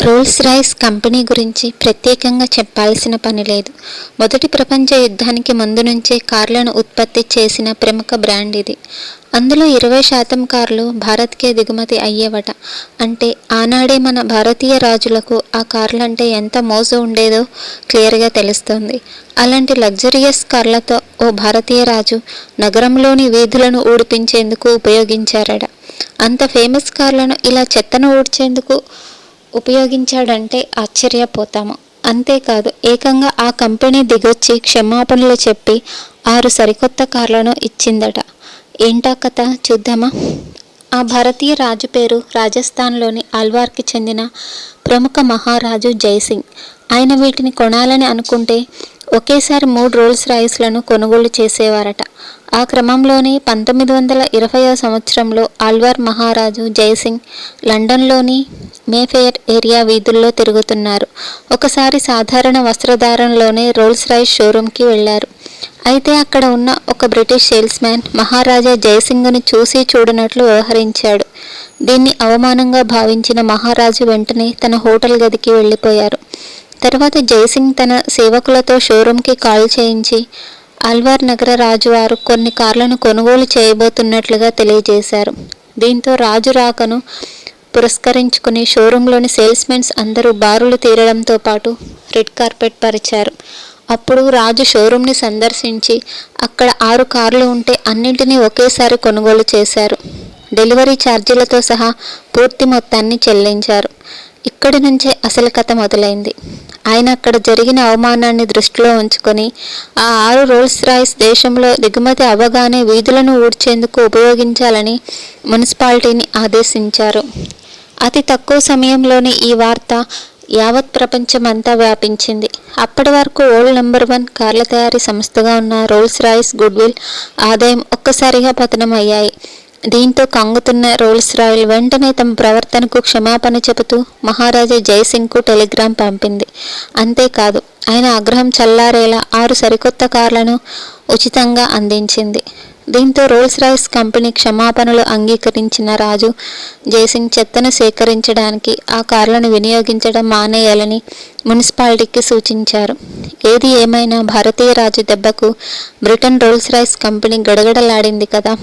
Rolls Royce company గురించి ప్రత్యేకంగా చెప్పాల్సిన పని లేదు. మొదటి ప్రపంచ యుద్ధానికి ముందు నుంచే కార్లను ఉత్పత్తి చేసిన ప్రముఖ బ్రాండ్ ఇది. అందులో 20% కార్లు భారత్కే దిగుమతి అయ్యేవట. అంటే ఆనాడే మన భారతీయ రాజులకు ఆ కార్లంటే ఎంత మోజు ఉండేదో క్లియర్గా తెలుస్తోంది. అలాంటి లగ్జరియస్ కార్లతో ఓ భారతీయ రాజు నగరంలోని వీధులను ఊడిపించేందుకు ఉపయోగించారట. అంత ఫేమస్ కార్లను ఇలా చెత్తను ఊడ్చేందుకు ఉపయోగించాడంటే ఆశ్చర్యపోతాము. అంతేకాదు, ఏకంగా ఆ కంపెనీ దిగొచ్చి క్షమాపణలు చెప్పి 6 సరికొత్త కార్లను ఇచ్చిందట. ఏంటా కథ చూద్దామా? ఆ భారతీయ రాజు పేరు రాజస్థాన్లోని అల్వార్కి చెందిన ప్రముఖ మహారాజు జైసింగ్. ఆయన వీటిని కొనాలని అనుకుంటే ఒకేసారి 3 రోల్స్ రాయ్స్లను కొనుగోలు చేసేవారట. ఆ క్రమంలోనే 1920వ సంవత్సరంలో అల్వార్ మహారాజు జైసింగ్ లండన్లోని మేఫెయిర్ ఏరియా వీధుల్లో తిరుగుతున్నారు. ఒకసారి సాధారణ వస్త్రధారణలోనే రోల్స్ రాయ్స్ షోరూంకి వెళ్లారు. అయితే అక్కడ ఉన్న ఒక బ్రిటిష్ సేల్స్ మ్యాన్ మహారాజా జైసింగ్ను చూసి చూడనట్లు వ్యవహరించాడు. దీన్ని అవమానంగా భావించిన మహారాజు వెంటనే తన హోటల్ గదికి వెళ్ళిపోయారు. తర్వాత జైసింగ్ తన సేవకులతో షోరూంకి కాల్ చేయించి అల్వార్ నగర రాజువారు కొన్ని కార్లను కొనుగోలు చేయబోతున్నట్లుగా తెలియజేశారు. దీంతో రాజు రాకను పురస్కరించుకుని షోరూంలోని సేల్స్మెన్స్ అందరూ బారులు తీరడంతో పాటు రెడ్ కార్పెట్ పరిచారు. అప్పుడు రాజు షోరూంని సందర్శించి అక్కడ 6 కార్లు ఉంటే అన్నింటినీ ఒకేసారి కొనుగోలు చేశారు. డెలివరీ ఛార్జీలతో సహా పూర్తి మొత్తాన్ని చెల్లించారు. ఇక్కడి నుంచే అసలు కథ మొదలైంది. ఆయన అక్కడ జరిగిన అవమానాన్ని దృష్టిలో ఉంచుకొని ఆ 6 రోల్స్ రాయ్స్ దేశంలో దిగుమతి అవ్వగానే వీధులను ఊడ్చేందుకు ఉపయోగించాలని మున్సిపాలిటీని ఆదేశించారు. అతి తక్కువ సమయంలోనే ఈ వార్త యావత్ ప్రపంచమంతా వ్యాపించింది. అప్పటి వరకు వరల్డ్ నెంబర్ 1 కార్ల తయారీ సంస్థగా ఉన్న రోల్స్ రాయ్స్ గుడ్విల్, ఆదాయం ఒక్కసారిగా పతనమయ్యాయి. దీంతో కంగుతున్న రోల్స్ రాయ్ వెంటనే తమ ప్రవర్తనకు క్షమాపణ చెబుతూ మహారాజా జైసింగ్కు టెలిగ్రామ్ పంపింది. అంతేకాదు, ఆయన ఆగ్రహం చల్లారేలా 6 సరికొత్త కార్లను ఉచితంగా అందించింది. దీంతో రోల్స్ రాయ్స్ కంపెనీ క్షమాపణలు అంగీకరించిన రాజు జైసింగ్ చెత్తను సేకరించడానికి ఆ కార్లను వినియోగించడం మానేయాలని మున్సిపాలిటీకి సూచించారు. ఏది ఏమైనా భారతీయ రాజు దెబ్బకు బ్రిటన్ రోల్స్ రాయ్స్ కంపెనీ గడగడలాడింది కదా.